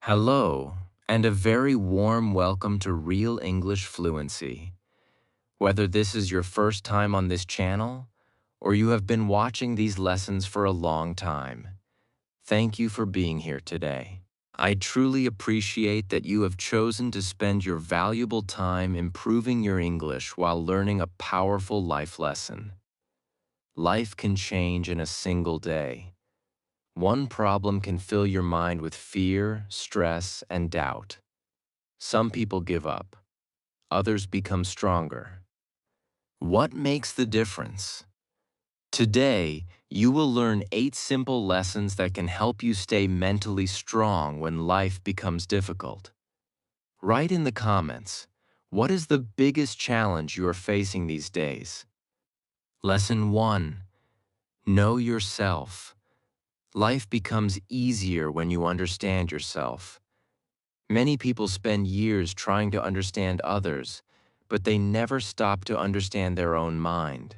Hello, and a very warm welcome to Real English Fluency. Whether this is your first time on this channel, or you have been watching these lessons for a long time, thank you for being here today. I truly appreciate that you have chosen to spend your valuable time improving your English while learning a powerful life lesson. Life can change in a single day. One problem can fill your mind with fear, stress, and doubt. Some people give up. Others become stronger. What makes the difference? Today, you will learn 8 simple lessons that can help you stay mentally strong when life becomes difficult. Write in the comments, what is the biggest challenge you are facing these days? Lesson 1. Know yourself. Life becomes easier when you understand yourself. Many people spend years trying to understand others, but they never stop to understand their own mind.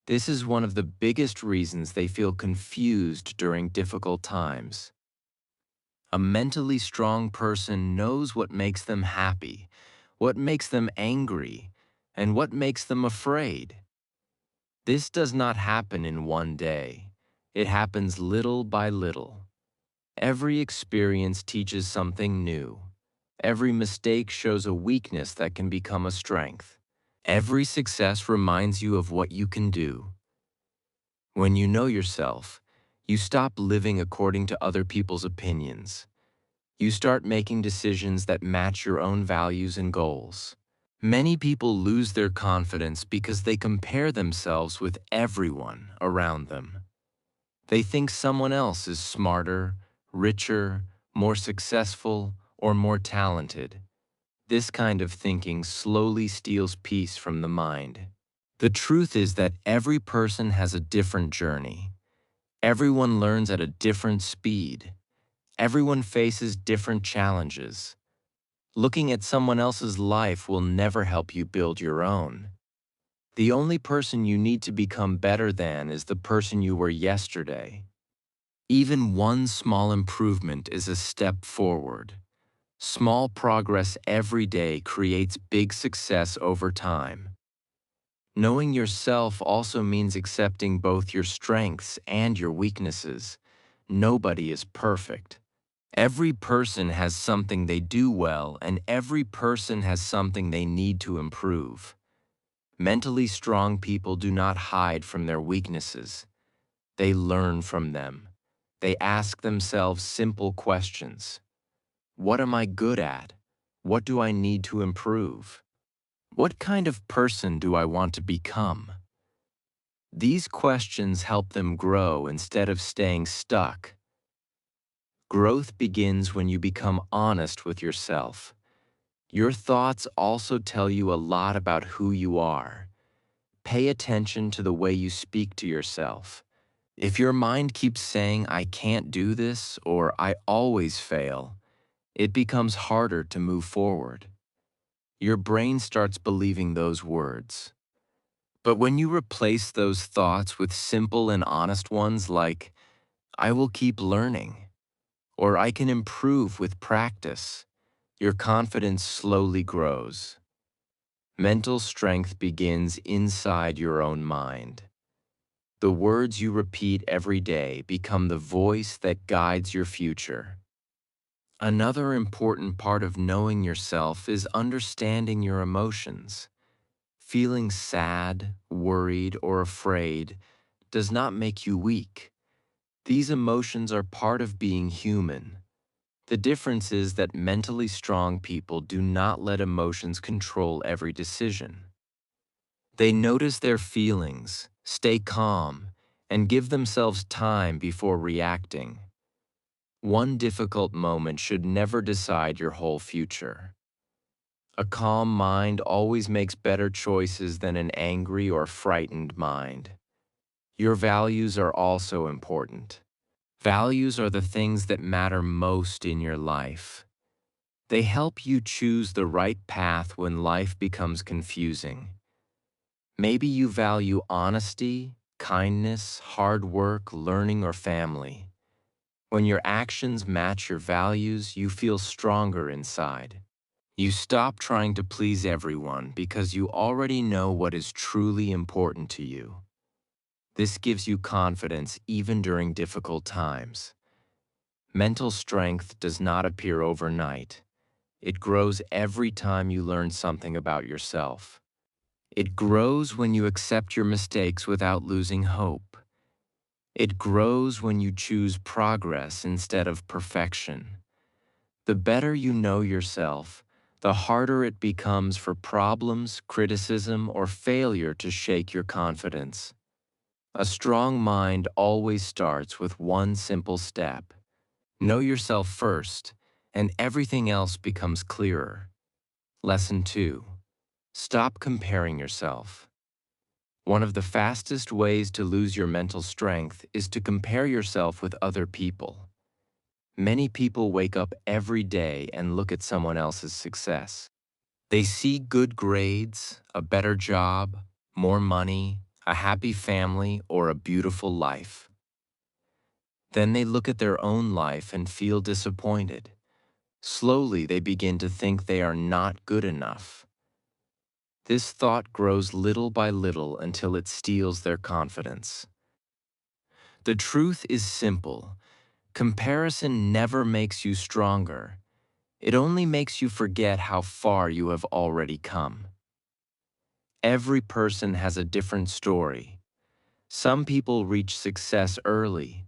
This is one of the biggest reasons they feel confused during difficult times. A mentally strong person knows what makes them happy, what makes them angry, and what makes them afraid. This does not happen in one day. It happens little by little. Every experience teaches something new. Every mistake shows a weakness that can become a strength. Every success reminds you of what you can do. When you know yourself, you stop living according to other people's opinions. You start making decisions that match your own values and goals. Many people lose their confidence because they compare themselves with everyone around them. They think someone else is smarter, richer, more successful, or more talented. This kind of thinking slowly steals peace from the mind. The truth is that every person has a different journey. Everyone learns at a different speed. Everyone faces different challenges. Looking at someone else's life will never help you build your own. The only person you need to become better than is the person you were yesterday. Even one small improvement is a step forward. Small progress every day creates big success over time. Knowing yourself also means accepting both your strengths and your weaknesses. Nobody is perfect. Every person has something they do well, and every person has something they need to improve. Mentally strong people do not hide from their weaknesses. They learn from them. They ask themselves simple questions. What am I good at? What do I need to improve? What kind of person do I want to become? These questions help them grow instead of staying stuck. Growth begins when you become honest with yourself. Your thoughts also tell you a lot about who you are. Pay attention to the way you speak to yourself. If your mind keeps saying, I can't do this, or I always fail, it becomes harder to move forward. Your brain starts believing those words. But when you replace those thoughts with simple and honest ones like, I will keep learning, or I can improve with practice, your confidence slowly grows. Mental strength begins inside your own mind. The words you repeat every day become the voice that guides your future. Another important part of knowing yourself is understanding your emotions. Feeling sad, worried, or afraid does not make you weak. These emotions are part of being human. The difference is that mentally strong people do not let emotions control every decision. They notice their feelings, stay calm, and give themselves time before reacting. One difficult moment should never decide your whole future. A calm mind always makes better choices than an angry or frightened mind. Your values are also important. Values are the things that matter most in your life. They help you choose the right path when life becomes confusing. Maybe you value honesty, kindness, hard work, learning, or family. When your actions match your values, you feel stronger inside. You stop trying to please everyone because you already know what is truly important to you. This gives you confidence even during difficult times. Mental strength does not appear overnight. It grows every time you learn something about yourself. It grows when you accept your mistakes without losing hope. It grows when you choose progress instead of perfection. The better you know yourself, the harder it becomes for problems, criticism, or failure to shake your confidence. A strong mind always starts with one simple step. Know yourself first, and everything else becomes clearer. Lesson 2. Stop comparing yourself. One of the fastest ways to lose your mental strength is to compare yourself with other people. Many people wake up every day and look at someone else's success. They see good grades, a better job, more money, a happy family, or a beautiful life. Then they look at their own life and feel disappointed. Slowly, they begin to think they are not good enough. This thought grows little by little until it steals their confidence. The truth is simple. Comparison never makes you stronger. It only makes you forget how far you have already come. Every person has a different story. Some people reach success early.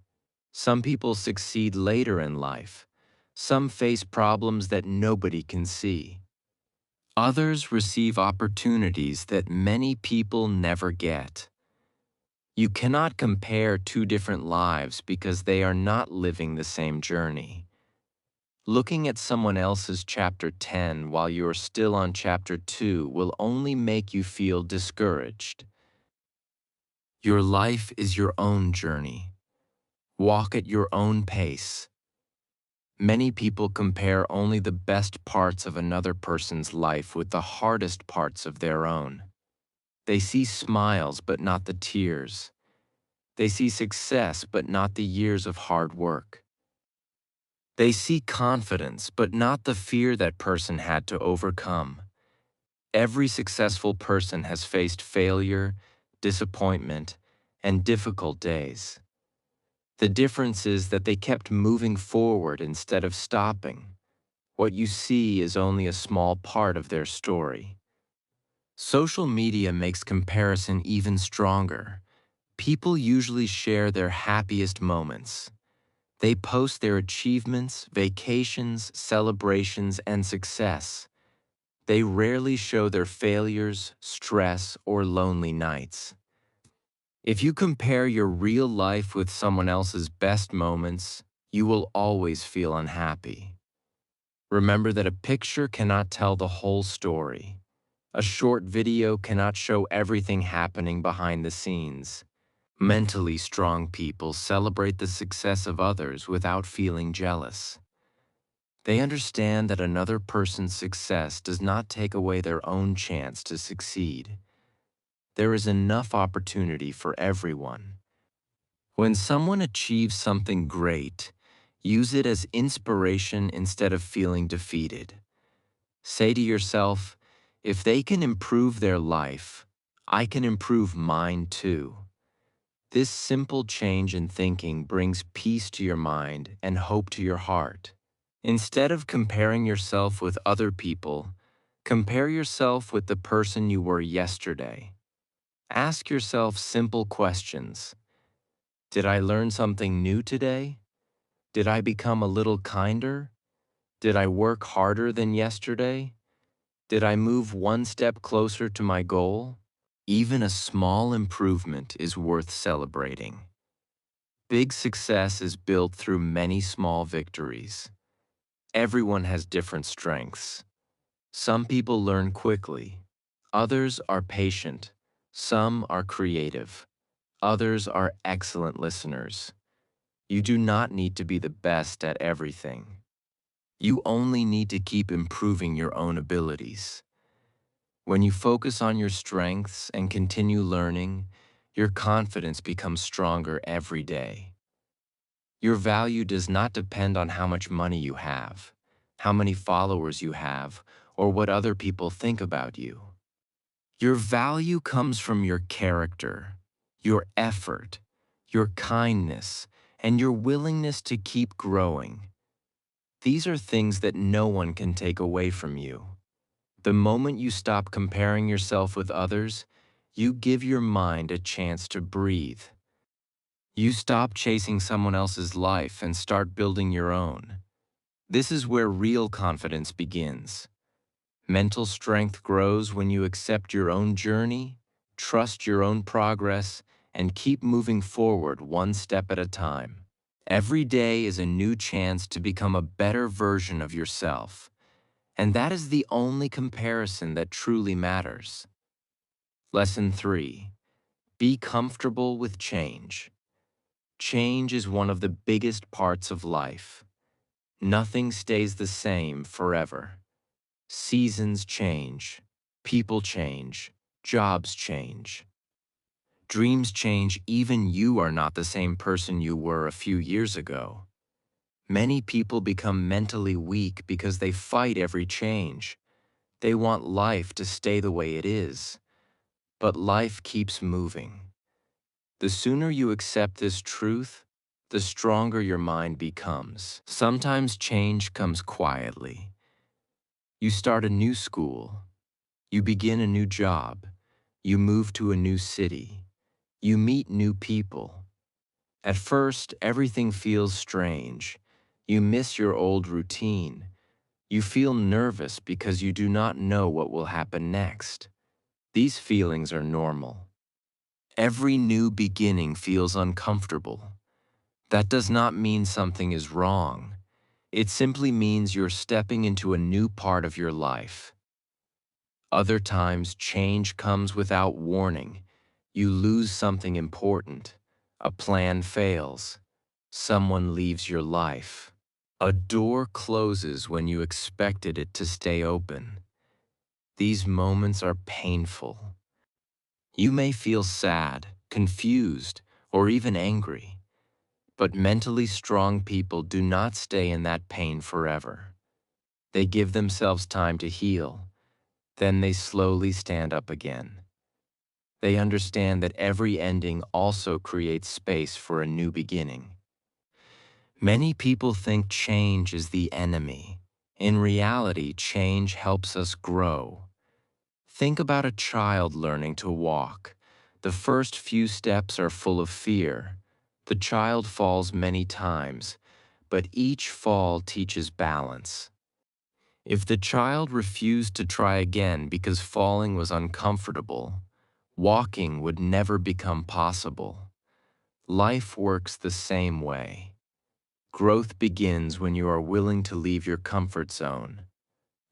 Some people succeed later in life. Some face problems that nobody can see. Others receive opportunities that many people never get. You cannot compare two different lives because they are not living the same journey. Looking at someone else's chapter 10 while you are still on chapter 2 will only make you feel discouraged. Your life is your own journey. Walk at your own pace. Many people compare only the best parts of another person's life with the hardest parts of their own. They see smiles but not the tears. They see success but not the years of hard work. They see confidence but not the fear that person had to overcome. Every successful person has faced failure, disappointment, and difficult days. The difference is that they kept moving forward instead of stopping. What you see is only a small part of their story. Social media makes comparison even stronger. People usually share their happiest moments. They post their achievements, vacations, celebrations, and success. They rarely show their failures, stress, or lonely nights. If you compare your real life with someone else's best moments, you will always feel unhappy. Remember that a picture cannot tell the whole story. A short video cannot show everything happening behind the scenes. Mentally strong people celebrate the success of others without feeling jealous. They understand that another person's success does not take away their own chance to succeed. There is enough opportunity for everyone. When someone achieves something great, use it as inspiration instead of feeling defeated. Say to yourself, if they can improve their life, I can improve mine too. This simple change in thinking brings peace to your mind and hope to your heart. Instead of comparing yourself with other people, compare yourself with the person you were yesterday. Ask yourself simple questions. Did I learn something new today? Did I become a little kinder? Did I work harder than yesterday? Did I move one step closer to my goal? Even a small improvement is worth celebrating. Big success is built through many small victories. Everyone has different strengths. Some people learn quickly. Others are patient. Some are creative. Others are excellent listeners. You do not need to be the best at everything. You only need to keep improving your own abilities. When you focus on your strengths and continue learning, your confidence becomes stronger every day. Your value does not depend on how much money you have, how many followers you have, or what other people think about you. Your value comes from your character, your effort, your kindness, and your willingness to keep growing. These are things that no one can take away from you. The moment you stop comparing yourself with others, you give your mind a chance to breathe. You stop chasing someone else's life and start building your own. This is where real confidence begins. Mental strength grows when you accept your own journey, trust your own progress, and keep moving forward one step at a time. Every day is a new chance to become a better version of yourself, and that is the only comparison that truly matters. Lesson 3. Be comfortable with change. Change is one of the biggest parts of life. Nothing stays the same forever. Seasons change, people change, jobs change. Dreams change, even you are not the same person you were a few years ago. Many people become mentally weak because they fight every change. They want life to stay the way it is. But life keeps moving. The sooner you accept this truth, the stronger your mind becomes. Sometimes change comes quietly. You start a new school. You begin a new job. You move to a new city. You meet new people. At first, everything feels strange. You miss your old routine. You feel nervous because you do not know what will happen next. These feelings are normal. Every new beginning feels uncomfortable. That does not mean something is wrong. It simply means you're stepping into a new part of your life. Other times, change comes without warning. You lose something important. A plan fails. Someone leaves your life. A door closes when you expected it to stay open. These moments are painful. You may feel sad, confused, or even angry. But mentally strong people do not stay in that pain forever. They give themselves time to heal. Then they slowly stand up again. They understand that every ending also creates space for a new beginning. Many people think change is the enemy. In reality, change helps us grow. Think about a child learning to walk. The first few steps are full of fear. The child falls many times, but each fall teaches balance. If the child refused to try again because falling was uncomfortable, walking would never become possible. Life works the same way. Growth begins when you are willing to leave your comfort zone.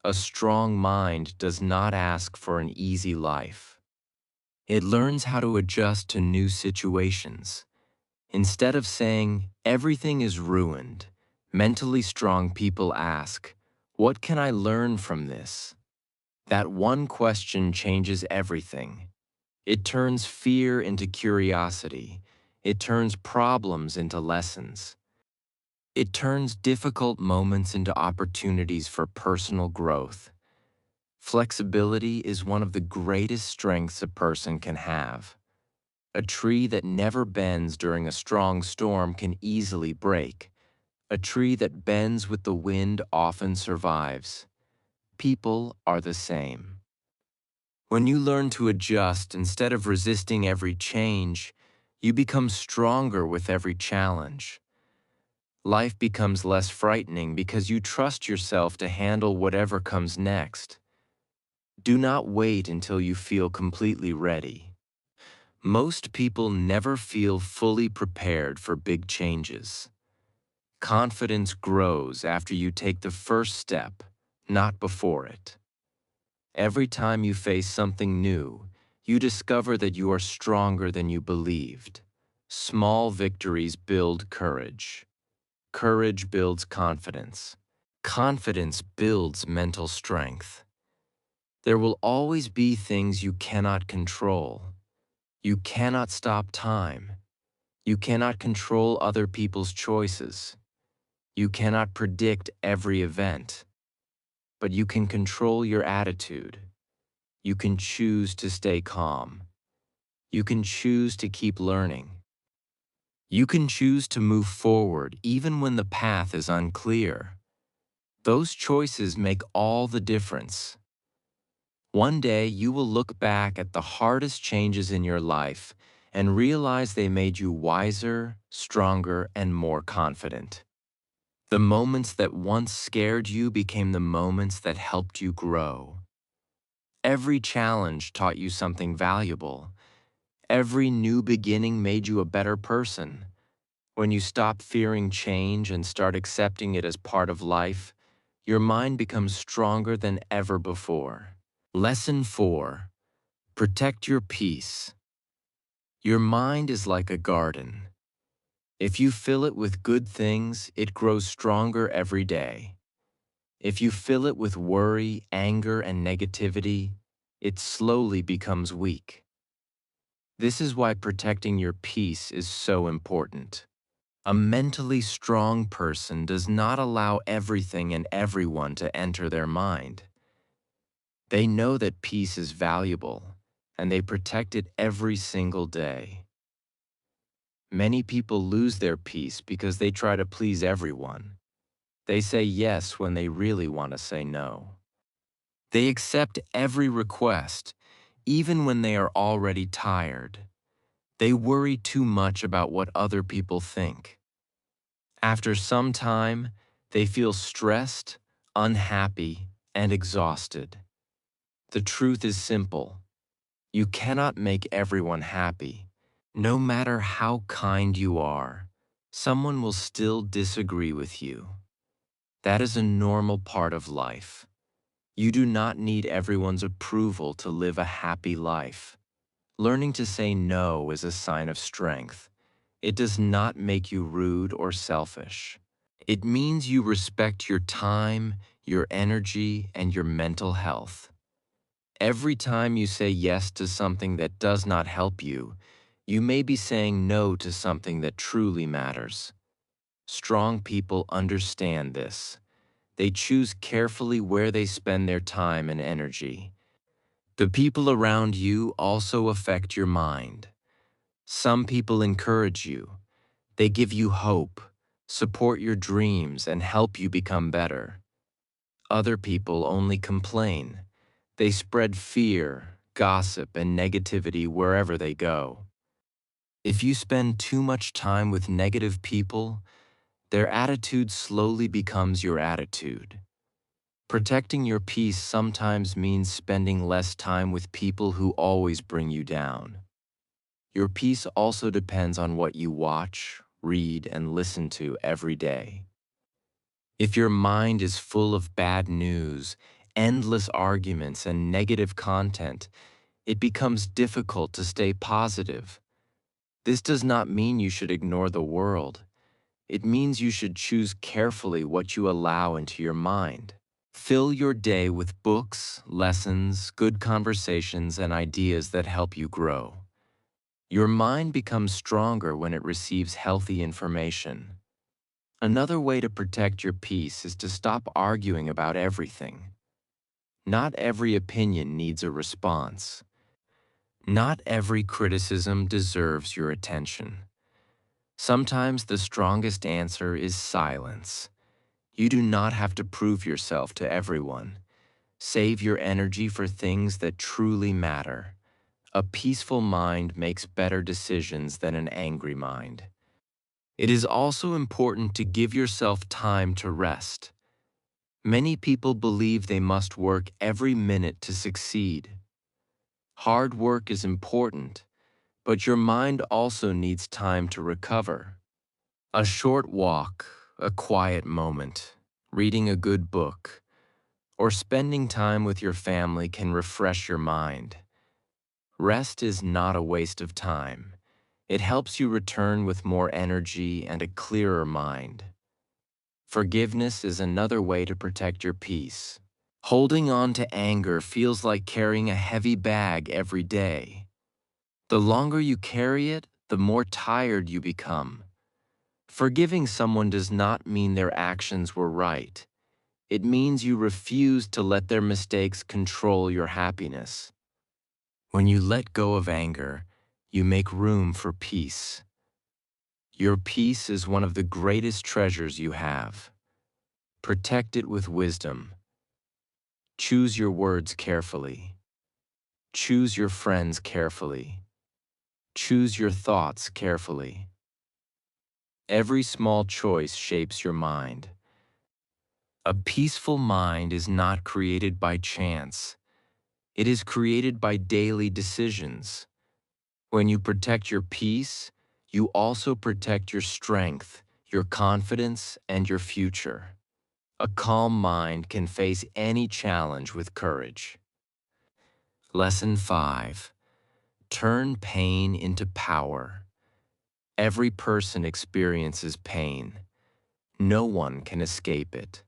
A strong mind does not ask for an easy life. It learns how to adjust to new situations. Instead of saying, "Everything is ruined," mentally strong people ask, "What can I learn from this?" That one question changes everything. It turns fear into curiosity. It turns problems into lessons. It turns difficult moments into opportunities for personal growth. Flexibility is one of the greatest strengths a person can have. A tree that never bends during a strong storm can easily break. A tree that bends with the wind often survives. People are the same. When you learn to adjust instead of resisting every change, you become stronger with every challenge. Life becomes less frightening because you trust yourself to handle whatever comes next. Do not wait until you feel completely ready. Most people never feel fully prepared for big changes. Confidence grows after you take the first step, not before it. Every time you face something new, you discover that you are stronger than you believed. Small victories build courage. Courage builds confidence. Confidence builds mental strength. There will always be things you cannot control. You cannot stop time. You cannot control other people's choices. You cannot predict every event, but you can control your attitude. You can choose to stay calm. You can choose to keep learning. You can choose to move forward even when the path is unclear. Those choices make all the difference. One day you will look back at the hardest changes in your life and realize they made you wiser, stronger, and more confident. The moments that once scared you became the moments that helped you grow. Every challenge taught you something valuable. Every new beginning made you a better person. When you stop fearing change and start accepting it as part of life, your mind becomes stronger than ever before. Lesson 4. Protect your peace. Your mind is like a garden. If you fill it with good things, it grows stronger every day. If you fill it with worry, anger, and negativity, it slowly becomes weak. This is why protecting your peace is so important. A mentally strong person does not allow everything and everyone to enter their mind. They know that peace is valuable, and they protect it every single day. Many people lose their peace because they try to please everyone. They say yes when they really want to say no. They accept every request, even when they are already tired. They worry too much about what other people think. After some time, they feel stressed, unhappy, and exhausted. The truth is simple. You cannot make everyone happy. No matter how kind you are, someone will still disagree with you. That is a normal part of life. You do not need everyone's approval to live a happy life. Learning to say no is a sign of strength. It does not make you rude or selfish. It means you respect your time, your energy, and your mental health. Every time you say yes to something that does not help you, you may be saying no to something that truly matters. Strong people understand this. They choose carefully where they spend their time and energy. The people around you also affect your mind. Some people encourage you. They give you hope, support your dreams, and help you become better. Other people only complain. They spread fear, gossip, and negativity wherever they go. If you spend too much time with negative people, their attitude slowly becomes your attitude. Protecting your peace sometimes means spending less time with people who always bring you down. Your peace also depends on what you watch, read, and listen to every day. If your mind is full of bad news, endless arguments, and negative content, it becomes difficult to stay positive. This does not mean you should ignore the world. It means you should choose carefully what you allow into your mind. Fill your day with books, lessons, good conversations, and ideas that help you grow. Your mind becomes stronger when it receives healthy information. Another way to protect your peace is to stop arguing about everything. Not every opinion needs a response. Not every criticism deserves your attention. Sometimes the strongest answer is silence. You do not have to prove yourself to everyone. Save your energy for things that truly matter. A peaceful mind makes better decisions than an angry mind. It is also important to give yourself time to rest. Many people believe they must work every minute to succeed. Hard work is important, but your mind also needs time to recover. A short walk, a quiet moment, reading a good book, or spending time with your family can refresh your mind. Rest is not a waste of time. It helps you return with more energy and a clearer mind. Forgiveness is another way to protect your peace. Holding on to anger feels like carrying a heavy bag every day. The longer you carry it, the more tired you become. Forgiving someone does not mean their actions were right. It means you refuse to let their mistakes control your happiness. When you let go of anger, you make room for peace. Your peace is one of the greatest treasures you have. Protect it with wisdom. Choose your words carefully. Choose your friends carefully. Choose your thoughts carefully. Every small choice shapes your mind. A peaceful mind is not created by chance. It is created by daily decisions. When you protect your peace, you also protect your strength, your confidence, and your future. A calm mind can face any challenge with courage. Lesson 5. Turn pain into power. Every person experiences pain. No one can escape it.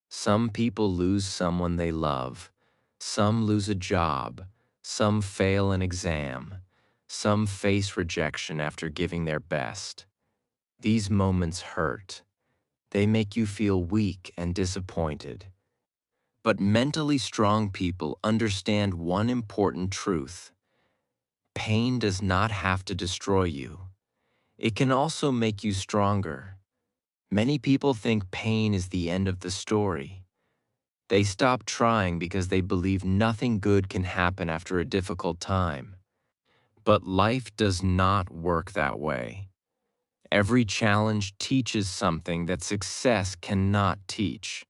Some people lose someone they love. Some lose a job. Some fail an exam. Some face rejection after giving their best. These moments hurt. They make you feel weak and disappointed. But mentally strong people understand one important truth. Pain does not have to destroy you. It can also make you stronger. Many people think pain is the end of the story. They stop trying because they believe nothing good can happen after a difficult time. But life does not work that way. Every challenge teaches something that success cannot teach.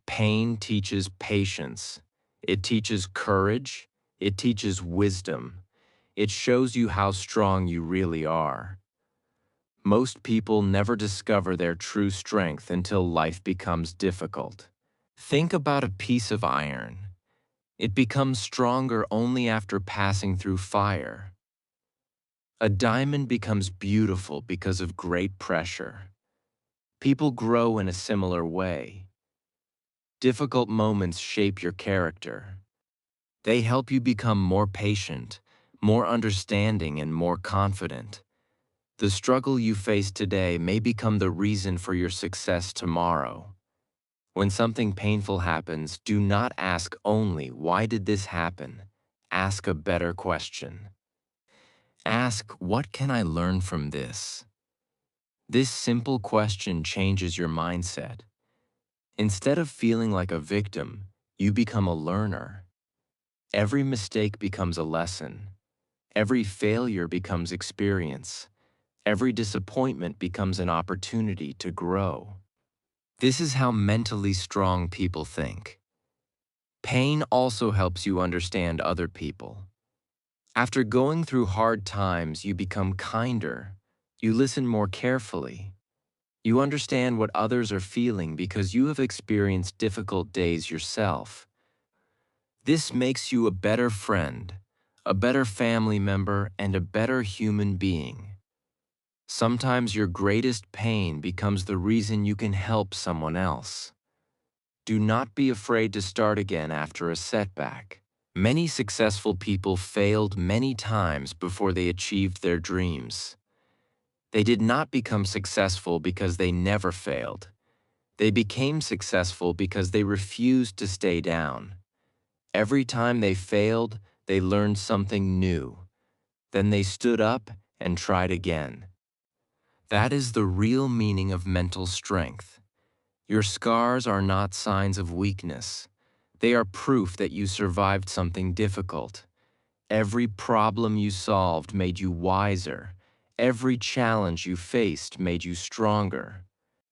Pain teaches patience. It teaches courage. It teaches wisdom. It shows you how strong you really are. Most people never discover their true strength until life becomes difficult. Think about a piece of iron. It becomes stronger only after passing through fire. A diamond becomes beautiful because of great pressure. People grow in a similar way. Difficult moments shape your character. They help you become more patient, more understanding, and more confident. The struggle you face today may become the reason for your success tomorrow. When something painful happens, do not ask only, "Why did this happen?" Ask a better question. Ask, "What can I learn from this?" This simple question changes your mindset. Instead of feeling like a victim, you become a learner. Every mistake becomes a lesson. Every failure becomes experience. Every disappointment becomes an opportunity to grow. This is how mentally strong people think. Pain also helps you understand other people. After going through hard times, you become kinder. You listen more carefully. You understand what others are feeling because you have experienced difficult days yourself. This makes you a better friend, a better family member, and a better human being. Sometimes your greatest pain becomes the reason you can help someone else. Do not be afraid to start again after a setback. Many successful people failed many times before they achieved their dreams. They did not become successful because they never failed. They became successful because they refused to stay down. Every time they failed, they learned something new. Then they stood up and tried again. That is the real meaning of mental strength. Your scars are not signs of weakness. They are proof that you survived something difficult. Every problem you solved made you wiser. Every challenge you faced made you stronger.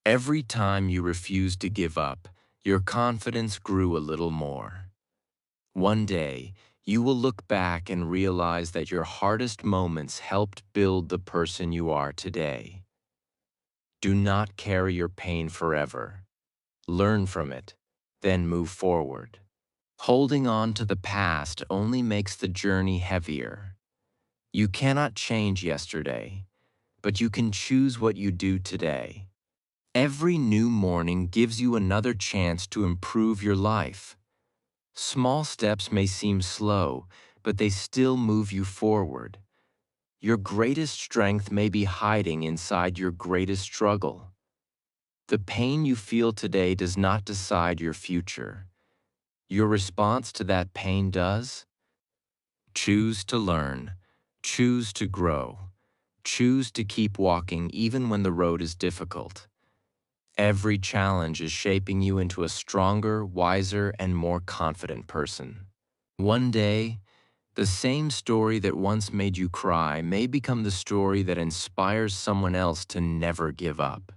Every time you refused to give up, your confidence grew a little more. One day, you will look back and realize that your hardest moments helped build the person you are today. Do not carry your pain forever. Learn from it, then move forward. Holding on to the past only makes the journey heavier. You cannot change yesterday, but you can choose what you do today. Every new morning gives you another chance to improve your life. Small steps may seem slow, but they still move you forward. Your greatest strength may be hiding inside your greatest struggle. The pain you feel today does not decide your future. Your response to that pain does. Choose to learn. Choose to grow. Choose to keep walking even when the road is difficult. Every challenge is shaping you into a stronger, wiser, and more confident person. One day, the same story that once made you cry may become the story that inspires someone else to never give up.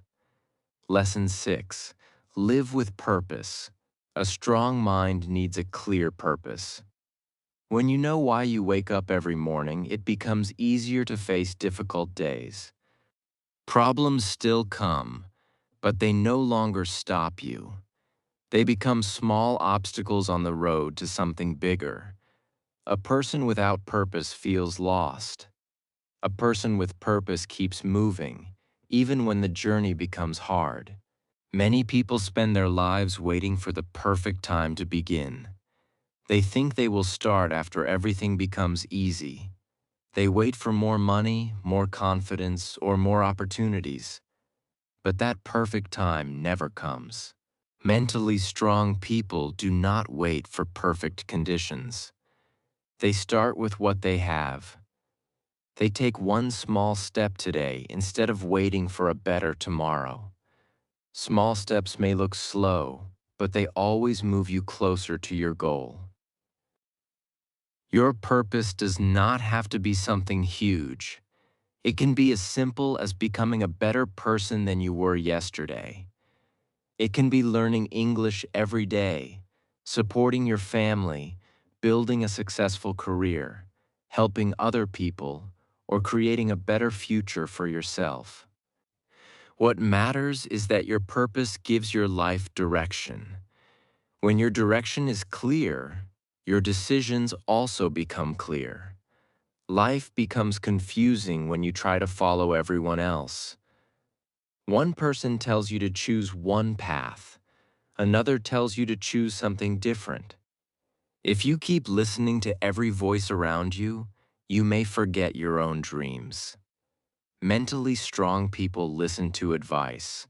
Lesson 6. Live with purpose. A strong mind needs a clear purpose. When you know why you wake up every morning, it becomes easier to face difficult days. Problems still come, but they no longer stop you. They become small obstacles on the road to something bigger. A person without purpose feels lost. A person with purpose keeps moving, even when the journey becomes hard. Many people spend their lives waiting for the perfect time to begin. They think they will start after everything becomes easy. They wait for more money, more confidence, or more opportunities. But that perfect time never comes. Mentally strong people do not wait for perfect conditions. They start with what they have. They take one small step today instead of waiting for a better tomorrow. Small steps may look slow, but they always move you closer to your goal. Your purpose does not have to be something huge. It can be as simple as becoming a better person than you were yesterday. It can be learning English every day, supporting your family, building a successful career, helping other people, or creating a better future for yourself. What matters is that your purpose gives your life direction. When your direction is clear, your decisions also become clear. Life becomes confusing when you try to follow everyone else. One person tells you to choose one path. Another tells you to choose something different. If you keep listening to every voice around you, you may forget your own dreams. Mentally strong people listen to advice,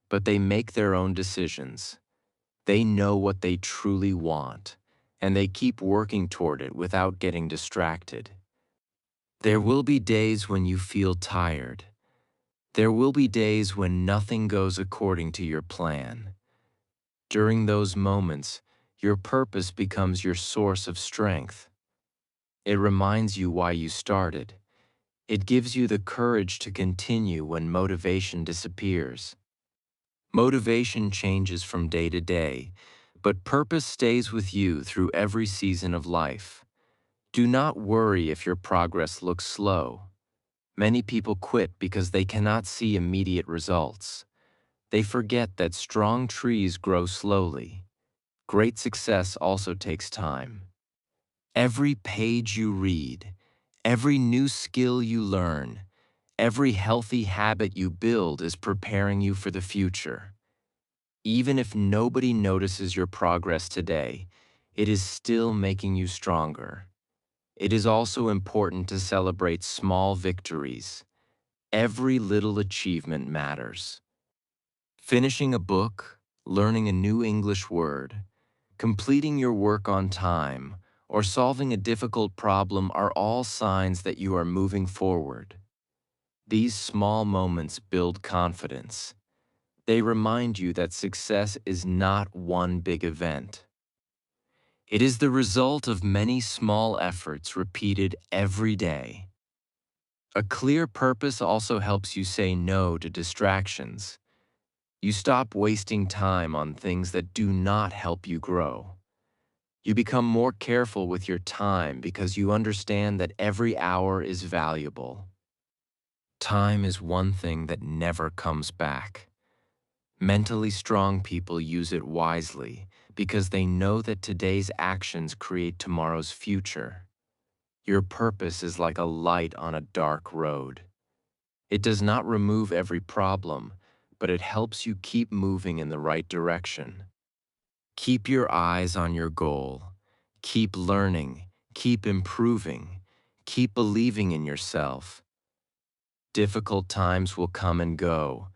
but they make their own decisions. They know what they truly want, and they keep working toward it without getting distracted. There will be days when you feel tired. There will be days when nothing goes according to your plan. During those moments, your purpose becomes your source of strength. It reminds you why you started. It gives you the courage to continue when motivation disappears. Motivation changes from day to day, but purpose stays with you through every season of life. Do not worry if your progress looks slow. Many people quit because they cannot see immediate results. They forget that strong trees grow slowly. Great success also takes time. Every page you read, every new skill you learn, every healthy habit you build is preparing you for the future. Even if nobody notices your progress today, it is still making you stronger. It is also important to celebrate small victories. Every little achievement matters. Finishing a book, learning a new English word, completing your work on time, or solving a difficult problem are all signs that you are moving forward. These small moments build confidence. They remind you that success is not one big event. It is the result of many small efforts repeated every day. A clear purpose also helps you say no to distractions. You stop wasting time on things that do not help you grow. You become more careful with your time because you understand that every hour is valuable. Time is one thing that never comes back. Mentally strong people use it wisely because they know that today's actions create tomorrow's future. Your purpose is like a light on a dark road. It does not remove every problem, but it helps you keep moving in the right direction. Keep your eyes on your goal. Keep learning. Keep improving. Keep believing in yourself. Difficult times will come and go,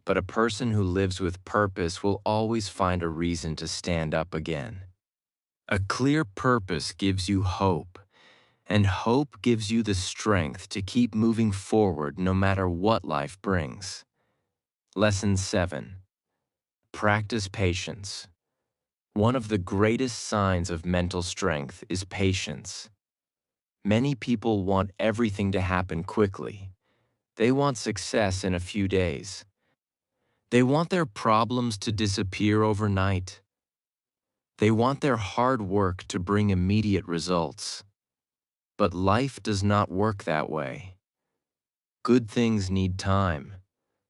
but a person who lives with purpose will always find a reason to stand up again. A clear purpose gives you hope, and hope gives you the strength to keep moving forward no matter what life brings. Lesson 7. Practice patience. One of the greatest signs of mental strength is patience. Many people want everything to happen quickly. They want success in a few days. They want their problems to disappear overnight. They want their hard work to bring immediate results. But life does not work that way. Good things need time.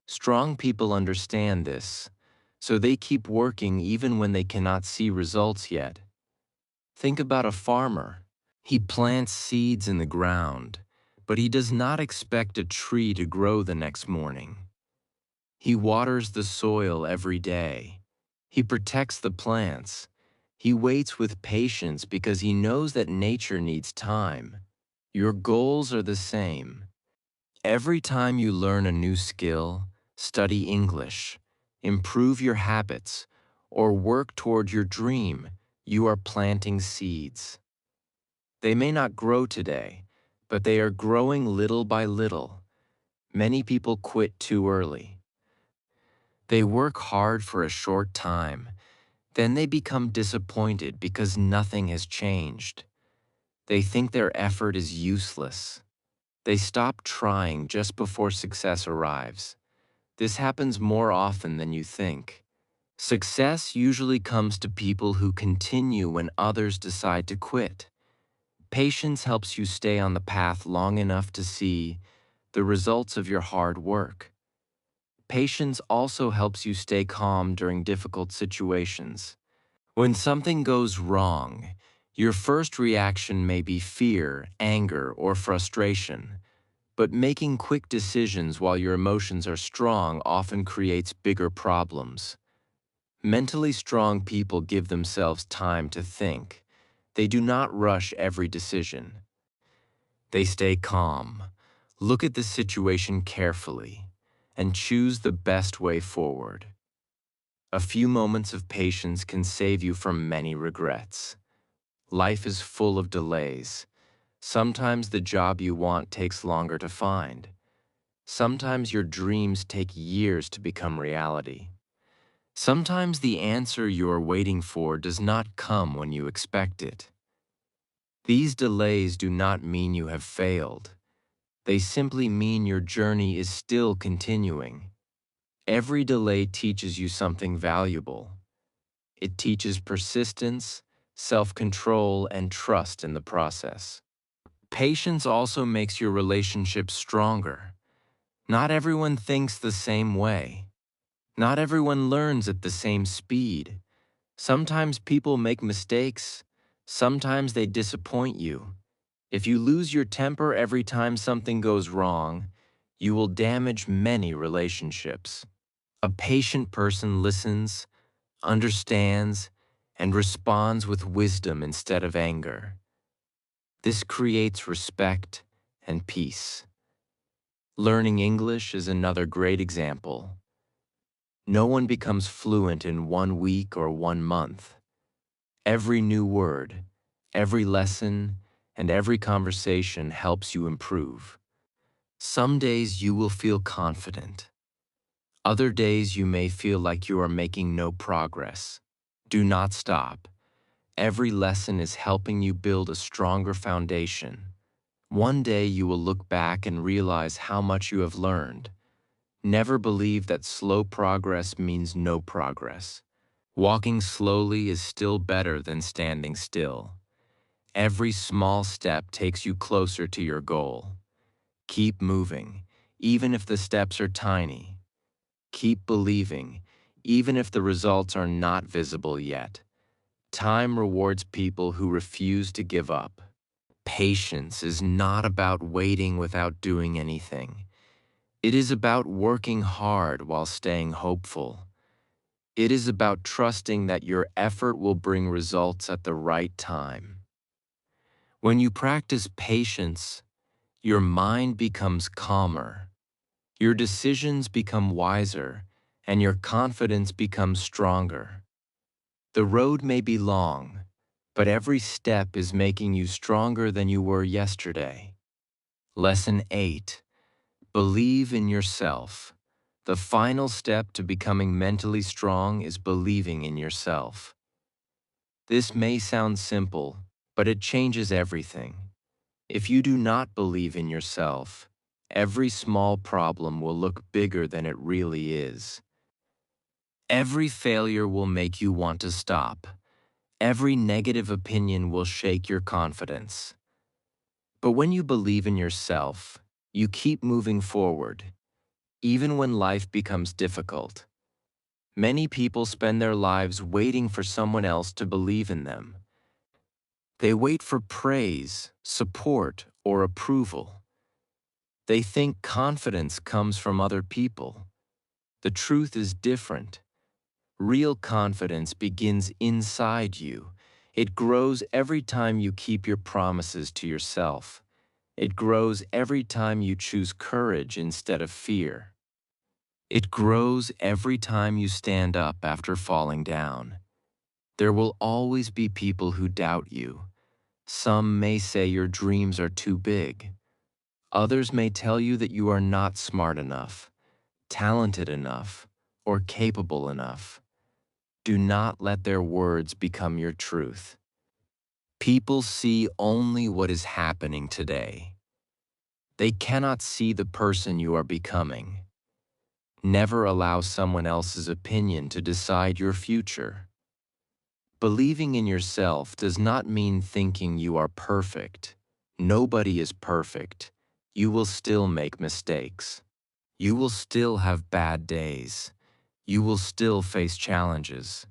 Strong people understand this, so they keep working even when they cannot see results yet. Think about a farmer. He plants seeds in the ground, but he does not expect a tree to grow the next morning. He waters the soil every day. He protects the plants. He waits with patience because he knows that nature needs time. Your goals are the same. Every time you learn a new skill, study English, improve your habits, or work toward your dream, you are planting seeds. They may not grow today, but they are growing little by little. Many people quit too early. They work hard for a short time, then they become disappointed because nothing has changed. They think their effort is useless. They stop trying just before success arrives. This happens more often than you think. Success usually comes to people who continue when others decide to quit. Patience helps you stay on the path long enough to see the results of your hard work. Patience also helps you stay calm during difficult situations. When something goes wrong, your first reaction may be fear, anger, or frustration. But making quick decisions while your emotions are strong often creates bigger problems. Mentally strong people give themselves time to think. They do not rush every decision. They stay calm, look at the situation carefully, and choose the best way forward. A few moments of patience can save you from many regrets. Life is full of delays. Sometimes the job you want takes longer to find. Sometimes your dreams take years to become reality. Sometimes the answer you are waiting for does not come when you expect it. These delays do not mean you have failed. They simply mean your journey is still continuing. Every delay teaches you something valuable. It teaches persistence, self-control, and trust in the process. Patience also makes your relationships stronger. Not everyone thinks the same way. Not everyone learns at the same speed. Sometimes people make mistakes. Sometimes they disappoint you. If you lose your temper every time something goes wrong, you will damage many relationships. A patient person listens, understands, and responds with wisdom instead of anger. This creates respect and peace. Learning English is another great example. No one becomes fluent in 1 week or 1 month. Every new word, every lesson, and every conversation helps you improve. Some days you will feel confident. Other days you may feel like you are making no progress. Do not stop. Every lesson is helping you build a stronger foundation. One day you will look back and realize how much you have learned. Never believe that slow progress means no progress. Walking slowly is still better than standing still. Every small step takes you closer to your goal. Keep moving, even if the steps are tiny. Keep believing, even if the results are not visible yet. Time rewards people who refuse to give up. Patience is not about waiting without doing anything. It is about working hard while staying hopeful. It is about trusting that your effort will bring results at the right time. When you practice patience, your mind becomes calmer, your decisions become wiser, and your confidence becomes stronger. The road may be long, but every step is making you stronger than you were yesterday. Lesson 8. Believe in yourself. The final step to becoming mentally strong is believing in yourself. This may sound simple, but it changes everything. If you do not believe in yourself, every small problem will look bigger than it really is. Every failure will make you want to stop. Every negative opinion will shake your confidence. But when you believe in yourself, you keep moving forward, even when life becomes difficult. Many people spend their lives waiting for someone else to believe in them. They wait for praise, support, or approval. They think confidence comes from other people. The truth is different. Real confidence begins inside you. It grows every time you keep your promises to yourself. It grows every time you choose courage instead of fear. It grows every time you stand up after falling down. There will always be people who doubt you. Some may say your dreams are too big. Others may tell you that you are not smart enough, talented enough, or capable enough. Do not let their words become your truth. People see only what is happening today. They cannot see the person you are becoming. Never allow someone else's opinion to decide your future. Believing in yourself does not mean thinking you are perfect. Nobody is perfect. You will still make mistakes. You will still have bad days. You will still face challenges.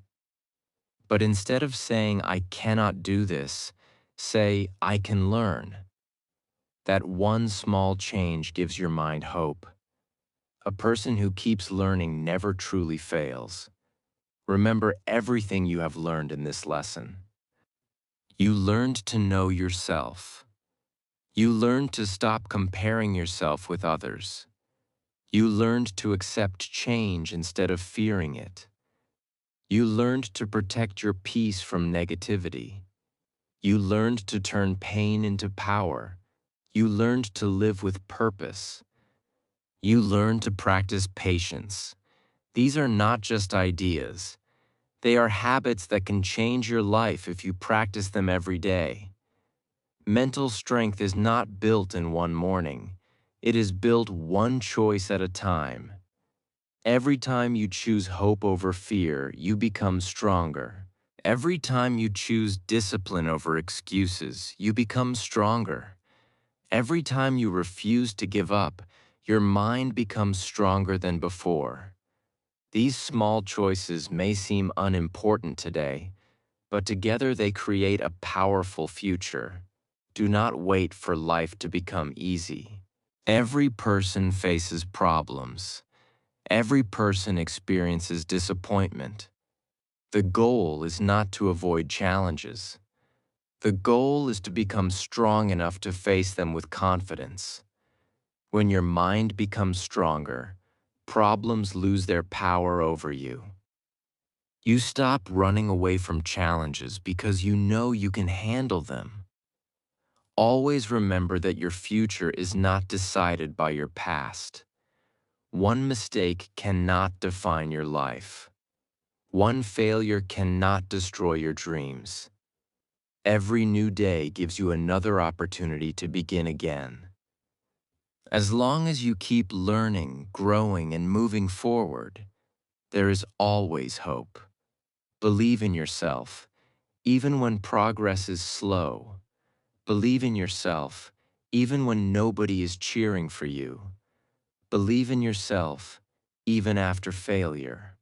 But instead of saying, "I cannot do this," say, "I can learn." That one small change gives your mind hope. A person who keeps learning never truly fails. Remember everything you have learned in this lesson. You learned to know yourself. You learned to stop comparing yourself with others. You learned to accept change instead of fearing it. You learned to protect your peace from negativity. You learned to turn pain into power. You learned to live with purpose. You learned to practice patience. These are not just ideas. They are habits that can change your life if you practice them every day. Mental strength is not built in one morning. It is built one choice at a time. Every time you choose hope over fear, you become stronger. Every time you choose discipline over excuses, you become stronger. Every time you refuse to give up, your mind becomes stronger than before. These small choices may seem unimportant today, but together they create a powerful future. Do not wait for life to become easy. Every person faces problems. Every person experiences disappointment. The goal is not to avoid challenges. The goal is to become strong enough to face them with confidence. When your mind becomes stronger, problems lose their power over you. You stop running away from challenges because you know you can handle them. Always remember that your future is not decided by your past. One mistake cannot define your life. One failure cannot destroy your dreams. Every new day gives you another opportunity to begin again. As long as you keep learning, growing, and moving forward, there is always hope. Believe in yourself, even when progress is slow. Believe in yourself, even when nobody is cheering for you. Believe in yourself, even after failure.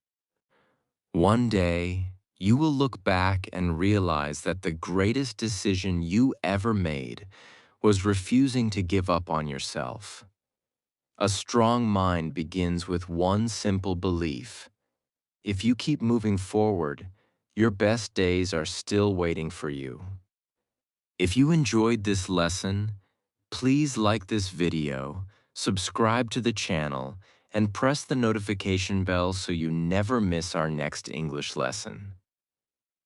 One day, you will look back and realize that the greatest decision you ever made was refusing to give up on yourself. A strong mind begins with one simple belief. If you keep moving forward, your best days are still waiting for you. If you enjoyed this lesson, please like this video, subscribe to the channel, and press the notification bell so you never miss our next English lesson.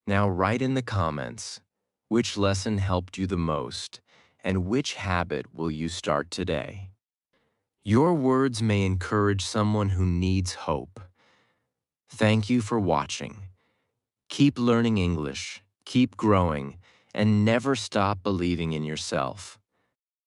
Now write in the comments, which lesson helped you the most, and which habit will you start today? Your words may encourage someone who needs hope. Thank you for watching. Keep learning English, keep growing, and never stop believing in yourself.